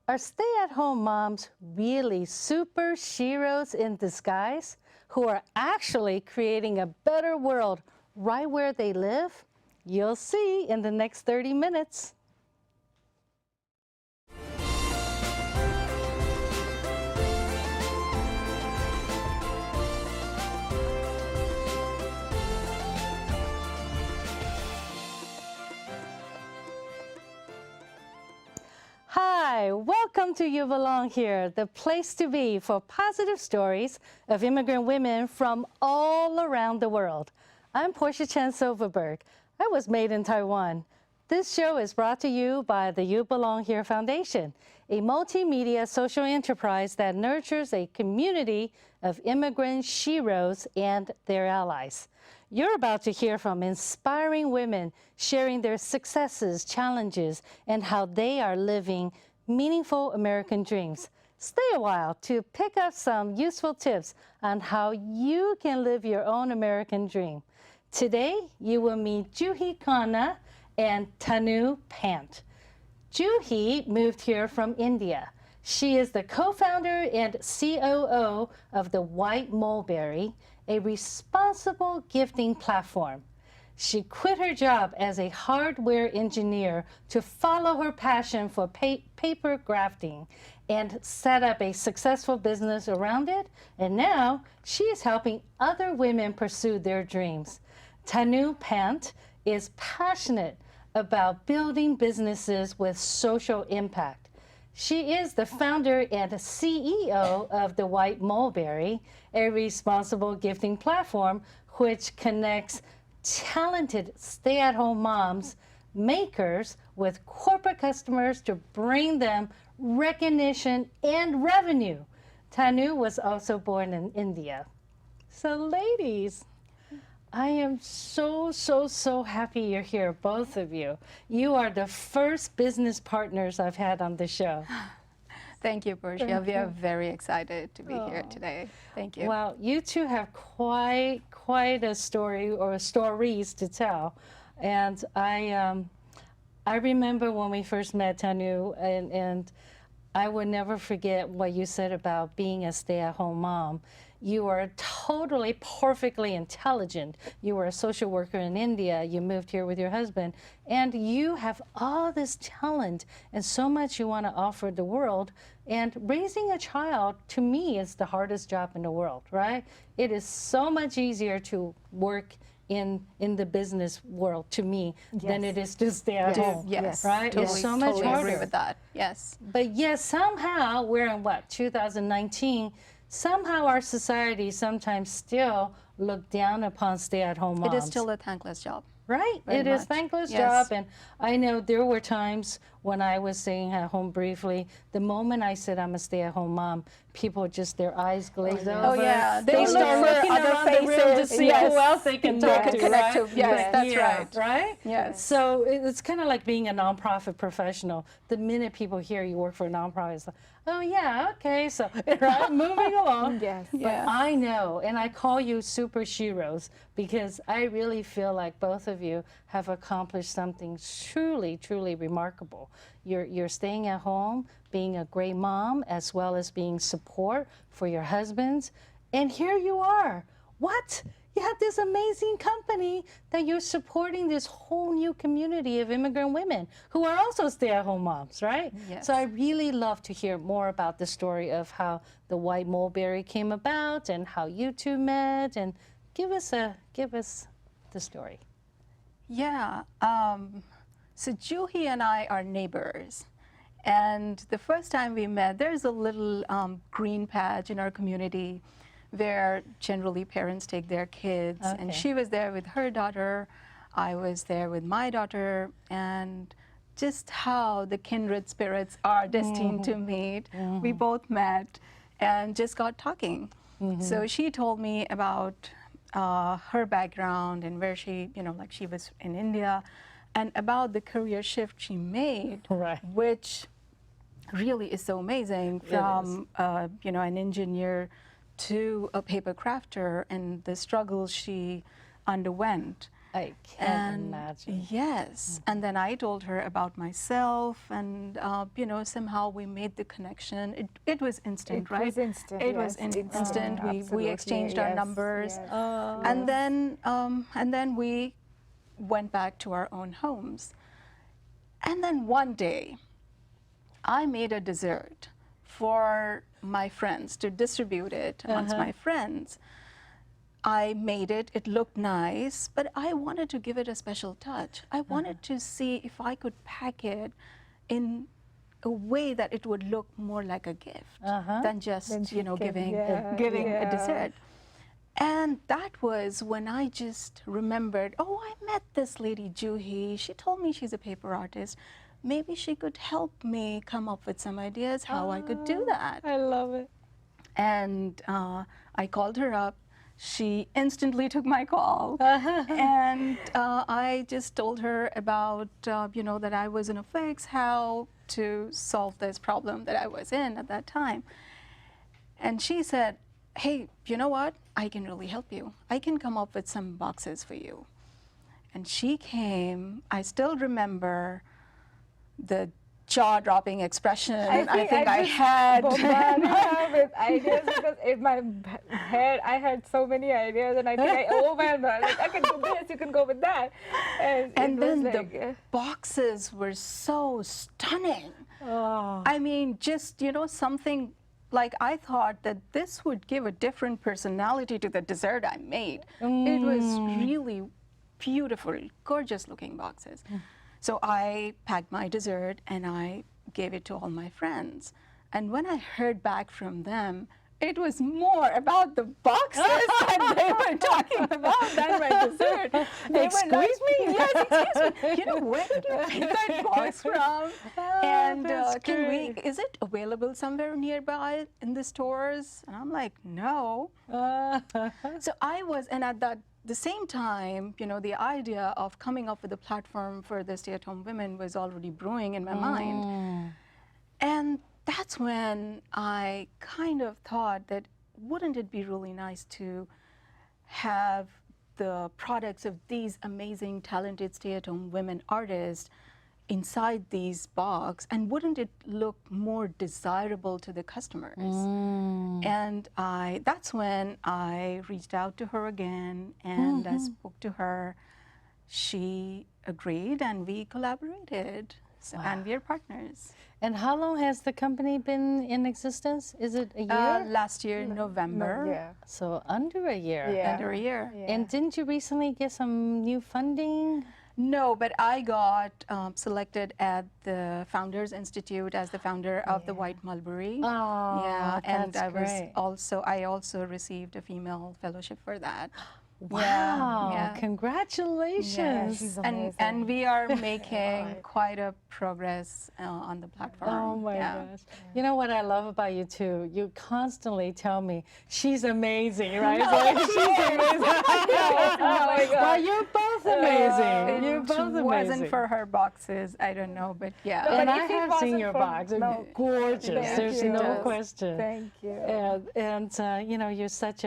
Are stay-at-home moms really super sheroes in disguise who are actually creating a better world right where they live? You'll see in the next 30 minutes. Hi, welcome to You Belong Here, the place to be for positive stories of immigrant women from all around the world. I'm Portia Chen Silverberg. I was made in Taiwan. This show is brought to you by the You Belong Here Foundation, a multimedia social enterprise that nurtures a community of immigrant sheroes and their allies. You're about to hear from inspiring women sharing their successes, challenges, and how they are living meaningful American dreams. Stay a while to pick up some useful tips on how you can live your own American dream. Today, you will meet Juhi Khanna and Tanu Pant. Juhi moved here from India. She is the co-founder and COO of the White Mulberry, a responsible gifting platform. She quit her job as a hardware engineer to follow her passion for paper grafting and set up a successful business around it. And now she is helping other women pursue their dreams. Tanu Pant is passionate about building businesses with social impact. She is the founder and CEO of the White Mulberry, a responsible gifting platform which connects talented stay-at-home moms, makers, with corporate customers to bring them recognition and revenue. Tanu was also born in India. So ladies, I am so happy you're here, both of you. You are the first business partners I've had on the show. Thank you, Portia. We are very excited to be here today. Thank you. Well, you two have quite a story or stories to tell. And I remember when we first met, Tanu, and I would never forget what you said about being a stay-at-home mom. You are totally, perfectly intelligent. You were a social worker in India. You moved here with your husband. And you have all this talent and so much you want to offer the world. And raising a child, to me, is the hardest job in the world, right? It is so much easier to work in the business world, to me, than it is to stay at home. Yes, right? Totally, it's so much totally harder. agree with that. Yes. But yes, somehow we're in 2019. Somehow our society sometimes still look down upon stay-at-home moms. It is still a thankless job. Right, it is a thankless job, and I know there were times when I was staying at home briefly. The moment I said I'm a stay-at-home mom, people just their eyes glaze over. Oh yeah, they start looking around the room to see who else they can talk to. Connect to. Yes, that's right. Right. Yes. So it's kind of like being a nonprofit professional. The minute people hear you work for a nonprofit, it's like, oh yeah, okay, so right, moving along. Yes. But I know, and I call you super sheroes because I really feel like both of you have accomplished something truly remarkable. You're staying at home, being a great mom, as well as being support for your husbands. And here you are. What? You have this amazing company that you're supporting this whole new community of immigrant women who are also stay-at-home moms, right? Yes. So I really love to hear more about the story of how the White Mulberry came about and how you two met, and give us the story. Yeah. So Juhi and I are neighbors. And the first time we met, there's a little green patch in our community where generally parents take their kids. Okay. And she was there with her daughter. I was there with my daughter. And just how the kindred spirits are destined to meet. We both met and just got talking. So she told me about her background and where she, like she was in India, and about the career shift she made, which really is so amazing, from an engineer to a paper crafter, and the struggles she underwent. I can't imagine. Yes, and then I told her about myself, and you know, somehow we made the connection. It was instant, It right? was instant. It was yes, instant. We absolutely, exchanged our yes, numbers, yes, and then we went back to our own homes. And then one day, I made a dessert for my friends to distribute it amongst my friends. I made it, it looked nice, but I wanted to give it a special touch. I wanted to see if I could pack it in a way that it would look more like a gift than just, you know, giving a dessert. And that was when I just remembered, oh, I met this lady, Juhi. She told me she's a paper artist. Maybe she could help me come up with some ideas how I could do that. I love it. And I called her up. She instantly took my call. And I just told her about, you know, that I was in a fix, how to solve this problem that I was in at that time. And she said, hey, you know what? I can really help you. I can come up with some boxes for you. And she came. I still remember the jaw-dropping expression I think I had. Bombarded her with ideas because in my head I had so many ideas, and I think I overwhelmed her. Like, I can do this, you can go with that. And then the boxes were so stunning. Oh. I mean, just, you know, something like I thought that this would give a different personality to the dessert I made. It was really beautiful, gorgeous looking boxes. So I packed my dessert and I gave it to all my friends. And when I heard back from them, it was more about the boxes that they were talking about than my dessert. Excuse me? Yes, excuse me. You know, where did you pick that box from? And is it available somewhere nearby in the stores? And I'm like, no. So I was, and at the same time, you know, the idea of coming up with a platform for the stay-at-home women was already brewing in my mind. And that's when I kind of thought that wouldn't it be really nice to have the products of these amazing, talented stay-at-home women artists inside these boxes, and wouldn't it look more desirable to the customers? And that's when I reached out to her again, and I spoke to her. She agreed, and we collaborated. So, and we are partners. And how long has the company been in existence? Is it a year? Last year, November. Yeah. So under a year. Yeah. Under a year. Yeah. And didn't you recently get some new funding? No, but I got selected at the Founders Institute as the founder of the White Mulberry. Oh, yeah, and that's I was great. I also received a female fellowship for that. Wow, yeah. Congratulations. she's And we are making quite a progress on the platform. Oh my yeah. gosh. You know what I love about you too? You constantly tell me, she's amazing, right? It's like, she's amazing. Oh my God. Well, you're both amazing. You're both It amazing. wasn't for her boxes, I don't know, but yeah. And But I if it have seen wasn't your for- box. no. Gorgeous. Thank There's you. no question. Thank you. And you know, you're such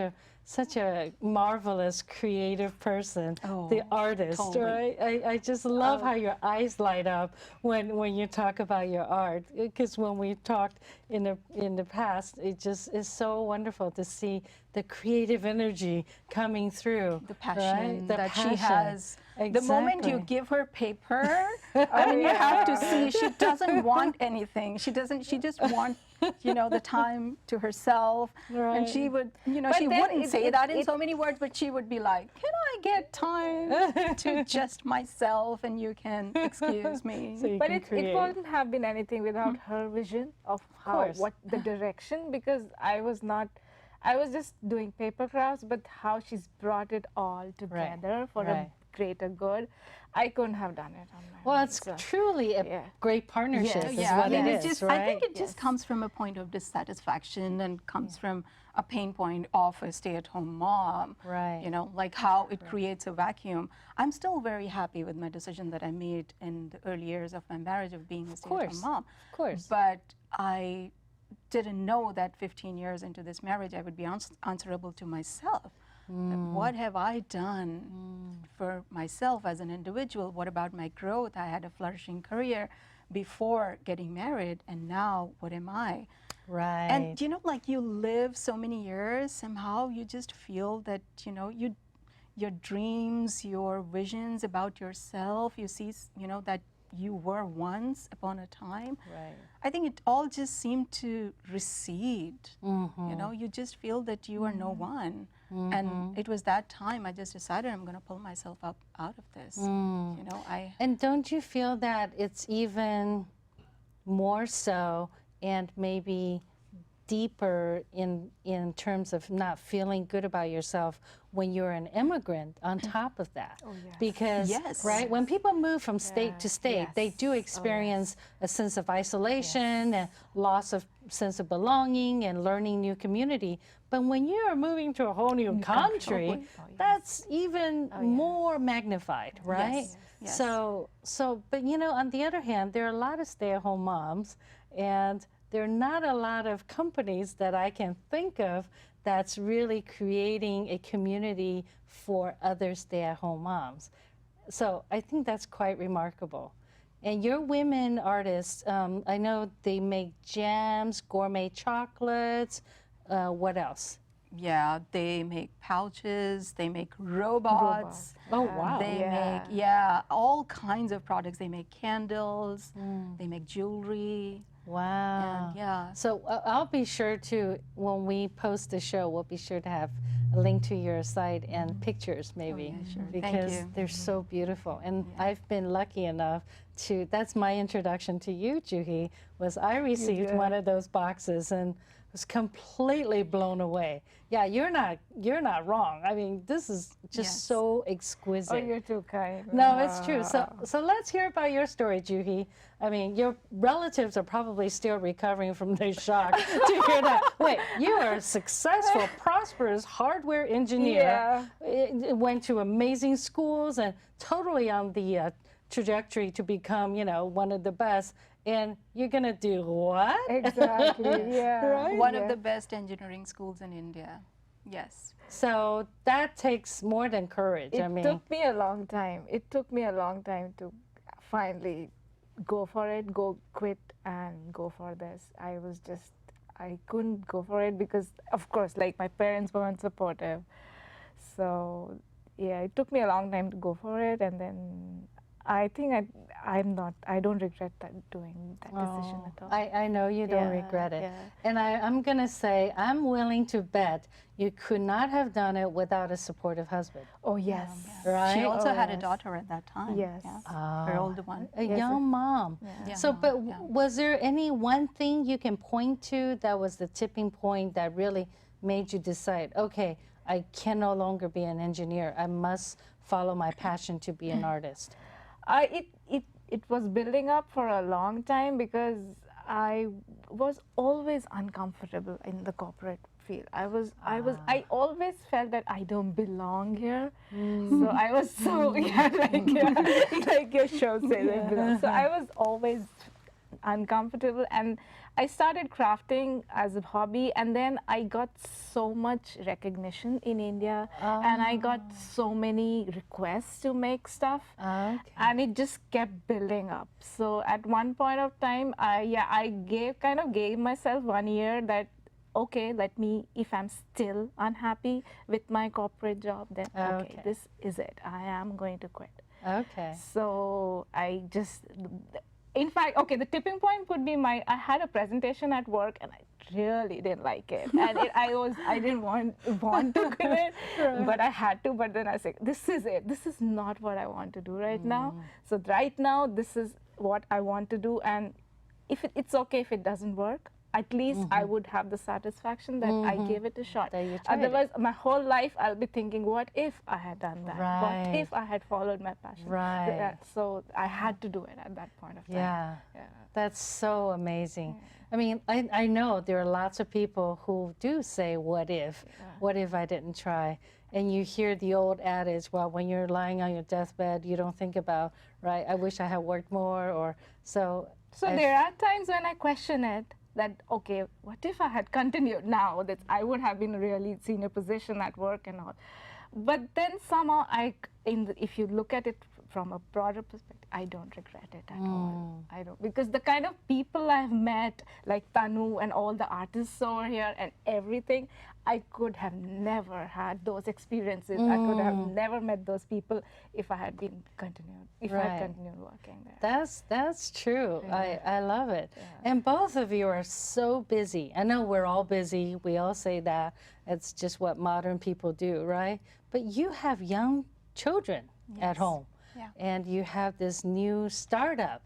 a marvelous creative person, the artist, totally. right? I just love how your eyes light up when you talk about your art, because when we talked in the past, it just is so wonderful to see the creative energy coming through. The passion right? The that passion. she has. The moment you Exactly. give her paper, I mean, you have to see she doesn't want anything. She just wants, you know, the time to herself. Right. And she would, you know, But she then wouldn't say that in it- so many words, but she would be like, can I get time to just myself and you can excuse me? So you But can it create. wouldn't have been anything without her vision of how, course. what the direction, because I was just doing paper crafts, but how she's brought it all together for a right. greater good, I couldn't have done it on my Well, own. it's So, truly a yeah. great partnership is Yeah, what I mean, it it's is, just, right? I think it just comes from a point of dissatisfaction and comes from a pain point of a stay-at-home mom. Right. You know, like how it creates a vacuum. I'm still very happy with my decision that I made in the early years of my marriage of being a stay-at-home mom. Of course. But I didn't know that 15 years into this marriage, I would be answerable to myself. What have I done for myself as an individual? What about my growth? I had a flourishing career before getting married, and now what am I? Right. And you know, like you live so many years, somehow you just feel that, you know, your dreams, your visions about yourself, you see, you know, that you were once upon a time. Right. I think it all just seemed to recede. You know, you just feel that you are no one. And it was that time I just decided I'm going to pull myself up out of this. You know, And don't you feel that it's even more so and maybe deeper in terms of not feeling good about yourself when you're an immigrant on top of that? Oh, yes. Because, Yes. right, when people move from state to state, they do experience a sense of isolation and loss of sense of belonging and learning new community. But when you are moving to a whole new country, that's even more magnified, right? Yes. Yes. So, but you know, on the other hand, there are a lot of stay-at-home moms, and there are not a lot of companies that I can think of that's really creating a community for other stay-at-home moms. So I think that's quite remarkable. And your women artists, I know they make jams, gourmet chocolates. What else? Yeah, they make pouches, they make robots. Oh, wow. They make, all kinds of products. They make candles, they make jewelry. Wow. And yeah. So I'll be sure to, when we post the show, we'll be sure to have a link to your site and pictures maybe. yeah, sure. Thank Because you. they're so beautiful. And I've been lucky enough to, that's my introduction to you, Juhi, was I received one of those boxes and was completely blown away. Yeah, you're not wrong. I mean, this is just so exquisite. Oh, you're too kind. No, it's true. So let's hear about your story, Juhi. I mean, your relatives are probably still recovering from their shock to hear that. Wait, you are a successful, prosperous hardware engineer. Went to amazing schools and totally on the trajectory to become, you know, one of the best. And you're gonna do what? Exactly. Yeah. Right? One of the best engineering schools in India. Yes. So that takes more than courage. I mean, It took me a long time. It took me a long time to finally go for it, quit and go for this. I couldn't go for it because, of course, like my parents weren't supportive. So yeah, it took me a long time to go for it, and then I think I don't regret doing that decision at all. I know you don't regret it. And I'm going to say, I'm willing to bet you could not have done it without a supportive husband. Oh, yes. Right? She also had a daughter at that time. Yes. Yeah. Her older one. A young mom. Yeah. So, but was there any one thing you can point to that was the tipping point that really made you decide, okay, I can no longer be an engineer. I must follow my passion to be an artist? It was building up for a long time because I was always uncomfortable in the corporate field. I always felt that I don't belong here. So I was so like your show says. So I was always uncomfortable, and I started crafting as a hobby, and then I got so much recognition in India, and I got so many requests to make stuff, and it just kept building up. So at one point of time, I gave myself 1 year that, okay, if I'm still unhappy with my corporate job, then okay, this is it. I am going to quit. Okay. So I just, in fact, okay, the tipping point could be I had a presentation at work and I really didn't like it. And I didn't want to quit it, but I had to. But then I said, this is it. This is not what I want to do right now. So right now, this is what I want to do. And if it's okay if it doesn't work, at least I would have the satisfaction that I gave it a shot. Otherwise, my whole life I'll be thinking, what if I had done that? What if I had followed my passion? So I had to do it at that point of time. Yeah. That's so amazing. I mean, I know there are lots of people who do say, what if? What if I didn't try? And you hear the old adage, well, when you're lying on your deathbed, you don't think about, right, I wish I had worked more, or so. So there are times when I question it. that, okay, what if I had continued now, that I would have been a really senior position at work and all. But then somehow if you look at it from a broader perspective, I don't regret it at all. I don't, because the kind of people I've met, like Tanu and all the artists over here and everything, I could have never had those experiences. I could have never met those people if I had continued working there. That's true. Yeah. I love it. Yeah. And both of you are so busy. I know we're all busy. We all say that. It's just what modern people do, right? But you have young children at home. Yeah. And you have this new startup.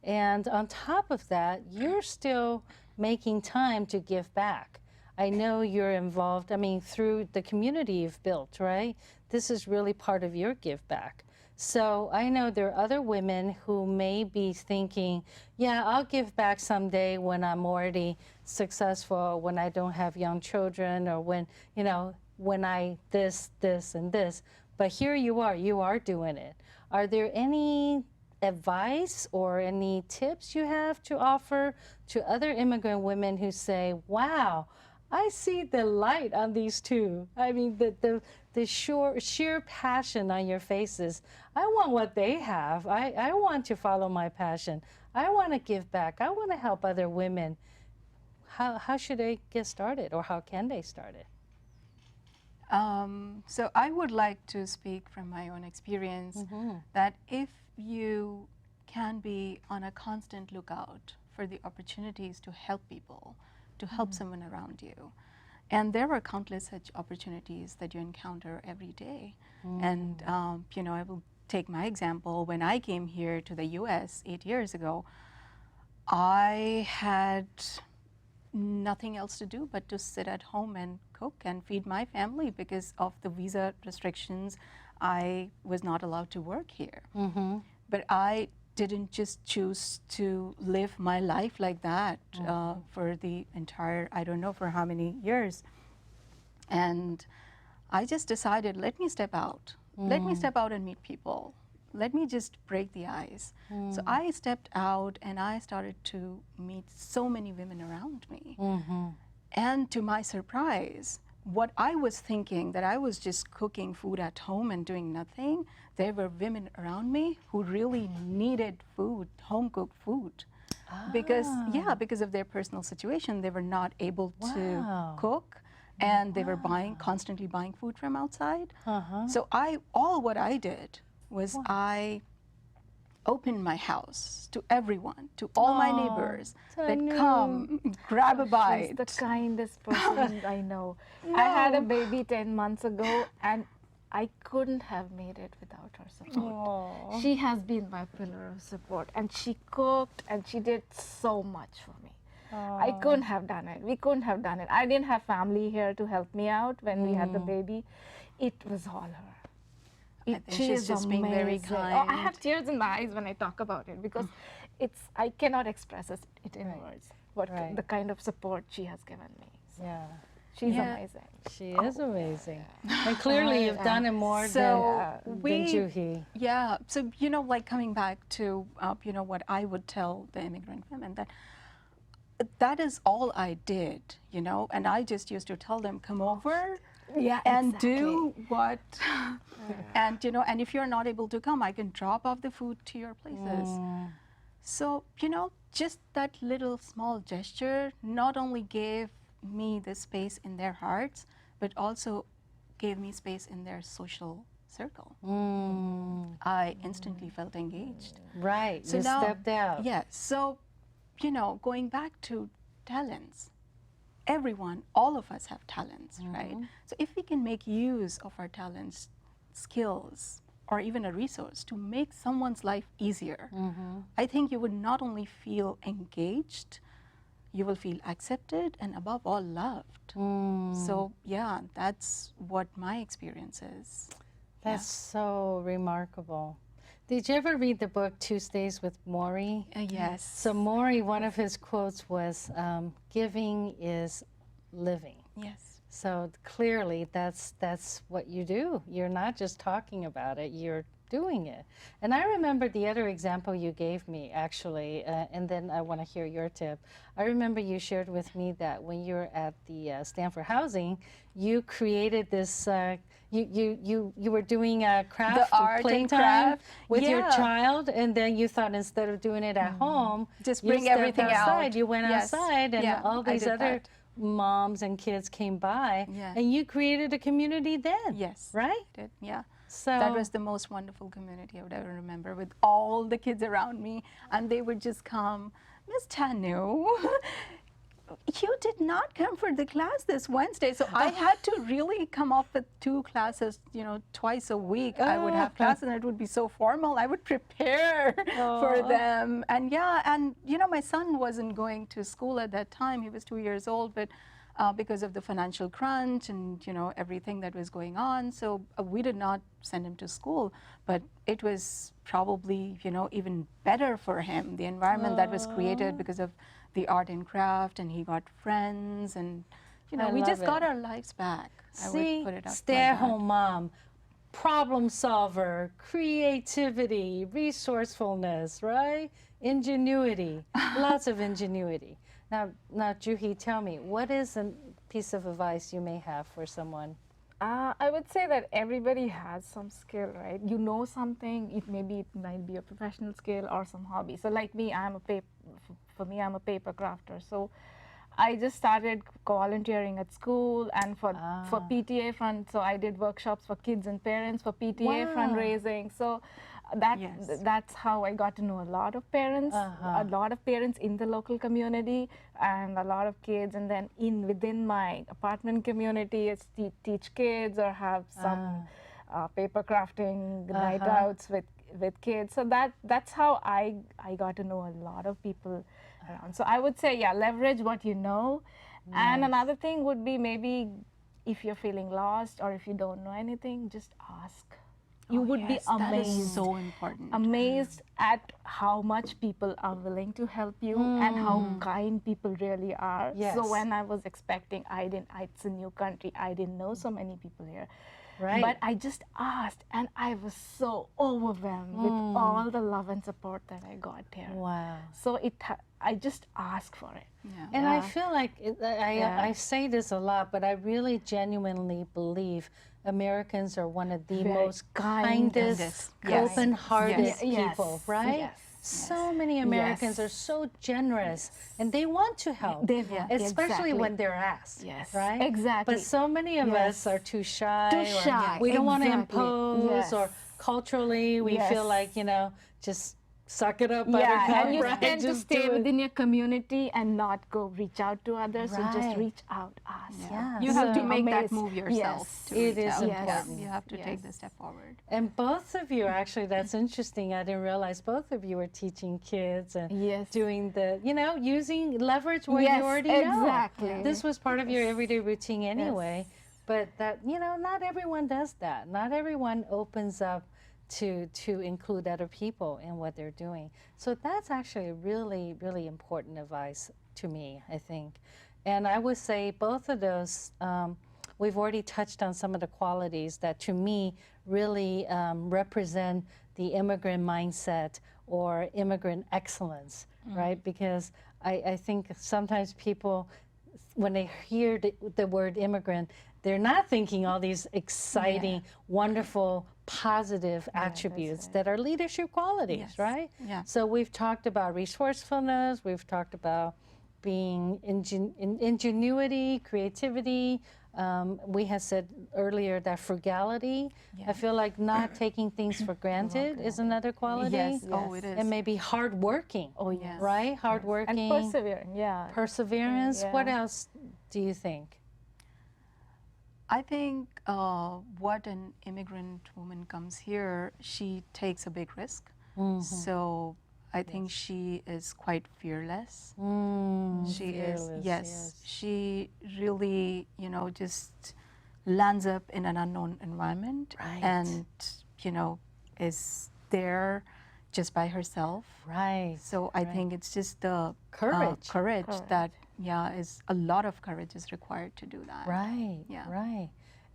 And on top of that, you're still making time to give back. I know you're involved, I mean, through the community you've built, right? This is really part of your give back. So I know there are other women who may be thinking, yeah, I'll give back someday when I'm already successful, when I don't have young children, or when, you know, when I this, and this. But here you are doing it. Are there any advice or any tips you have to offer to other immigrant women who say, wow, I see the light on these two. I mean, the sheer passion on your faces. I want what they have. I want to follow my passion. I want to give back. I want to help other women. How should they get started, or how can they start it? So I would like to speak from my own experience that if you can be on a constant lookout for the opportunities to help people, to help someone around you. And there are countless such opportunities that you encounter every day. And, you know, I will take my example. When I came here to the US 8 years ago, I had nothing else to do but to sit at home and cook and feed my family because of the visa restrictions. I was not allowed to work here. But I didn't just choose to live my life like that for the entire, I don't know for how many years. And I just decided, let me step out. Let me step out and meet people. Let me just break the ice. So I stepped out and I started to meet so many women around me. And to my surprise, what I was thinking that I was just cooking food at home and doing nothing, there were women around me who really needed food, home-cooked food. Because of their personal situation, they were not able to cook, and they were constantly buying food from outside. So what I did was I opened my house to everyone, to all my neighbors that come, grab a bite. She's the kindest person I know. I had a baby 10 months ago, and I couldn't have made it without her support. She has been my pillar of support, and she cooked, and she did so much for me. I couldn't have done it. We couldn't have done it. I didn't have family here to help me out when we had the baby. It was all her. She is just being very kind. Oh, I have tears in my eyes when I talk about it because I cannot express it in words. The kind of support she has given me. So Yeah. she's amazing. She is amazing. And clearly you've done it more than Juhi. Yeah, so, you know, like coming back to, you know, what I would tell the immigrant women, that is all I did, you know, and I just used to tell them, come over and do what, and, you know, and if you're not able to come, I can drop off the food to your places. So, you know, just that little small gesture not only gave me the space in their hearts, but also gave me space in their social circle. I instantly felt engaged. Right, So you now, stepped out. Yeah, so, you know, going back to talents, everyone, all of us have talents, right? So if we can make use of our talents, skills, or even a resource to make someone's life easier, I think you would not only feel engaged, you will feel accepted and above all loved. So yeah, that's what my experience is. That's so remarkable. Did you ever read the book Tuesdays with Maury? Yes. So Maury, one of his quotes was, giving is living. Yes. So clearly that's what you do. You're not just talking about it, you're doing it. And I remember the other example you gave me, actually, and then I want to hear your tip. I remember you shared with me that when you were at the Stanford Housing, you created this, you were doing a craft, The art and playtime craft. with your Yeah. child, and then you thought instead of doing it at home, Just you bring stepped everything outside. out. You went Yes. outside, and Yeah, all I these did other that. moms and kids came by, Yeah. and you created a community then. Yes. Right? Did. Yeah. So That was the most wonderful community I would ever remember, with all the kids around me, and they would just come, Miss Tanu, you did not come for the class this Wednesday. So I had to really come up with 2 classes, twice a week. I would have class, and it would be so formal. I would prepare for them. And yeah, and my son wasn't going to school at that time. He was 2 years old, but because of the financial crunch and everything that was going on, so we did not send him to school. But it was probably even better for him, the environment that was created because of the art and craft, and he got friends, and we love just got it. our lives back. I See, would put it up like stay-at-home mom, problem solver, creativity, resourcefulness, right? Ingenuity, lots of ingenuity. Now, Juhi, tell me, what is a piece of advice you may have for someone? I would say that everybody has some skill, right? You know something, it might be a professional skill or some hobby. So like me, I'm a paper crafter. So I just started volunteering at school and for PTA fund. So I did workshops for kids and parents for PTA Wow. fundraising. So Yes. that's how I got to know a lot of parents, a lot of parents in the local community, and a lot of kids. And then within my apartment community, it's teach kids or have some paper crafting night outs with kids. So that's how I got to know a lot of people around. So I would say, yeah, leverage what you know. And another thing would be, maybe if you're feeling lost or if you don't know anything, just ask. You would be That is amazed. so important. Amazed at how much people are willing to help you and how kind people really are. Yes. So when I was expecting, it's a new country, I didn't know so many people here. Right. But I just asked, and I was so overwhelmed with all the love and support that I got here. Wow. So I just asked for it. Yeah. And I feel like, I say this a lot, but I really genuinely believe Americans are one of the Very most kindest, Yes. open-hearted Yes. people, right? Yes. So many Americans are so generous, and they want to help, They want- especially exactly. when they're asked, Yes, right? exactly. But so many of us Yes. are too shy, Too or shy, we don't want to exactly. impose, or Yes. culturally we feel Yes. like, just suck it up, Yeah, buttercup, and you right? tend to Just stay do it. within your community and not go reach out to others. So just Right. reach out, ask. Yeah. You have to So make that amazed. move yourself. Yes. To It reach is out. important. You have to take Yes. the step forward. And both of you, actually, that's interesting. I didn't realize both of you were teaching kids and Yes. doing using leverage what Yes, you already know. exactly. This was part of your everyday routine anyway. But that, not everyone does that. Not everyone opens up to include other people in what they're doing. So that's actually really, really important advice to me, I think. And I would say both of those, we've already touched on some of the qualities that to me really represent the immigrant mindset or immigrant excellence, right? Because I think sometimes people, when they hear the word immigrant, they're not thinking all these exciting, wonderful, positive attributes that are leadership qualities, Yes. right? Yeah. So we've talked about resourcefulness, we've talked about being ingenuity, creativity. We had said earlier that frugality. I feel like not taking things for granted is another quality. Yes. Oh, it is. And maybe hardworking. Oh, yes. Right? Hardworking. And persevering, yeah. Perseverance. What Yeah. else do you think? I think what an immigrant woman comes here, she takes a big risk. So I think she is quite fearless. She is, fearless, yes. She really, just lands up in an unknown environment Right. and, is there just by herself. Right. So I think it's just the Courage. courage that, is a lot of courage is required to do that. Right. Yeah. Right.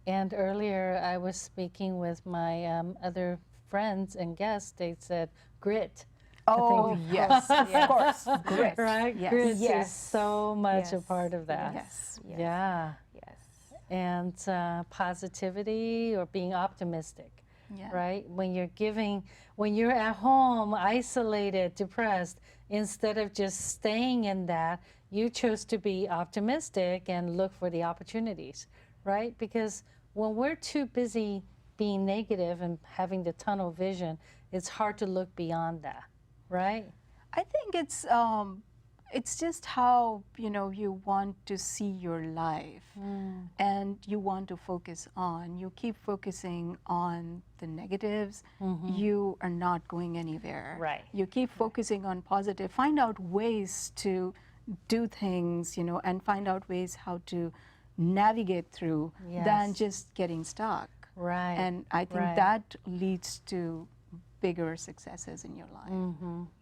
And earlier I was speaking with my other friends and guests, they said grit. Oh, yes, of course. Grit. Right? Yes. Grit Yes. is so much a Yes. part of that. Yes. Yeah. Yes. And positivity or being optimistic. Yeah. Right? When you're at home, isolated, depressed, instead of just staying in that, you chose to be optimistic and look for the opportunities, right? Because when we're too busy being negative and having the tunnel vision, it's hard to look beyond that, right? I think it's just how you want to see your life, and you want to focus on. You keep focusing on the negatives, you are not going anywhere. Right. You keep focusing on positive. Find out ways to do things, and find out ways how to navigate through than Yes. just getting stuck. Right. And I think right. that leads to bigger successes in your life.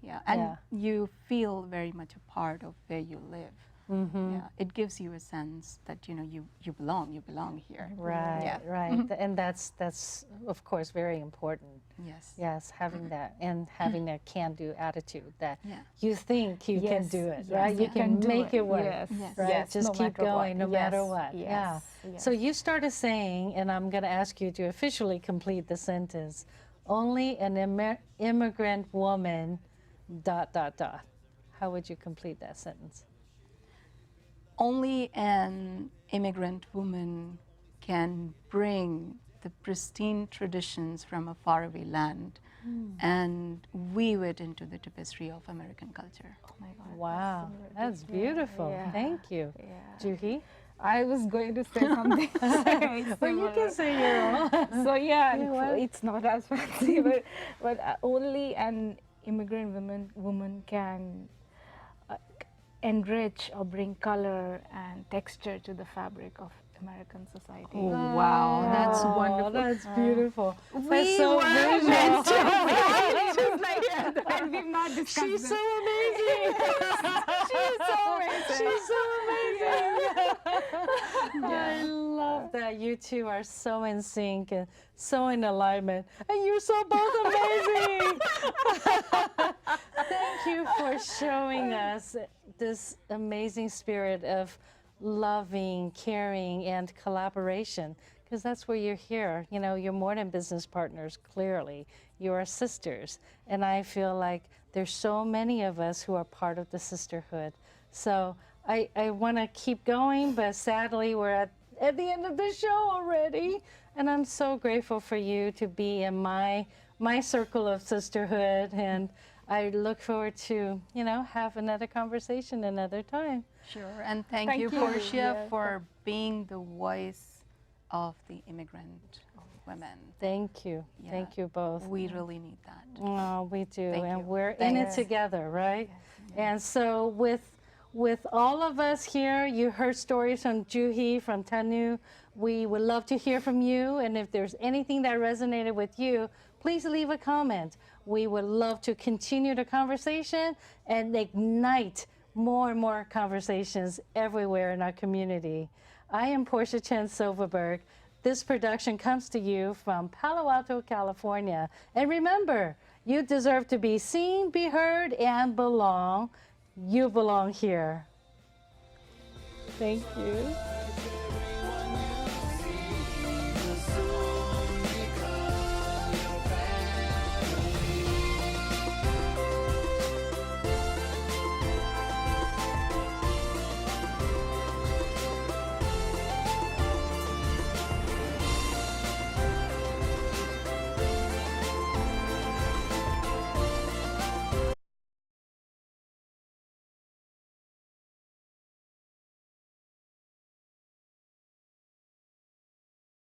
Yeah, and you feel very much a part of where you live. Yeah, it gives you a sense that you belong here. Right, Yeah. right. And that's of course very important. Yes. Yes, having that and having that can-do attitude that Yeah. you think you can Yes, do it, yes, right? You you can can do make it work, Yes, Yes. right? yes, Just no keep matter what. going no matter Yes, what. yes, Yeah. yes. So you started saying, and I'm going to ask you to officially complete the sentence, only an immigrant woman, ... How would you complete that sentence? Only an immigrant woman can bring the pristine traditions from a faraway land and weave it into the tapestry of American culture. Oh my God. Wow, that's beautiful. Yeah. Thank you. Yeah. Juhi? I was going to say something. Well, you can say your own. So yeah, You know what? it's not as fancy, but only an immigrant woman can enrich or bring color and texture to the fabric of American society. Oh, wow, that's Oh, wonderful. That's beautiful. We That's so were visual. meant to Just like that, and we've not discussed She's this. so amazing. She's so amazing. She's so amazing. I love that you two are so in sync and so in alignment. And you're so both amazing. Thank you for showing us this amazing spirit of loving, caring, and collaboration. Because that's where you're here. You're more than business partners, clearly. You are sisters. And I feel like there's so many of us who are part of the sisterhood. So I want to keep going, but sadly we're at the end of the show already. And I'm so grateful for you to be in my circle of sisterhood. And I look forward to, have another conversation another time. Sure, and thank Thank you, you. Portia, Yeah. for being the voice of the immigrant women. Thank you. Yeah. Thank you both. We really need that. Oh, we do, Thank and you. we're in Thanks. it together, right? And so with all of us here, you heard stories from Juhi, from Tanu. We would love to hear from you, and if there's anything that resonated with you, please leave a comment. We would love to continue the conversation and ignite more and more conversations everywhere in our community. I am Portia Chen Silverberg. This production comes to you from Palo Alto, California. And remember, you deserve to be seen, be heard, and belong. You belong here. Thank you.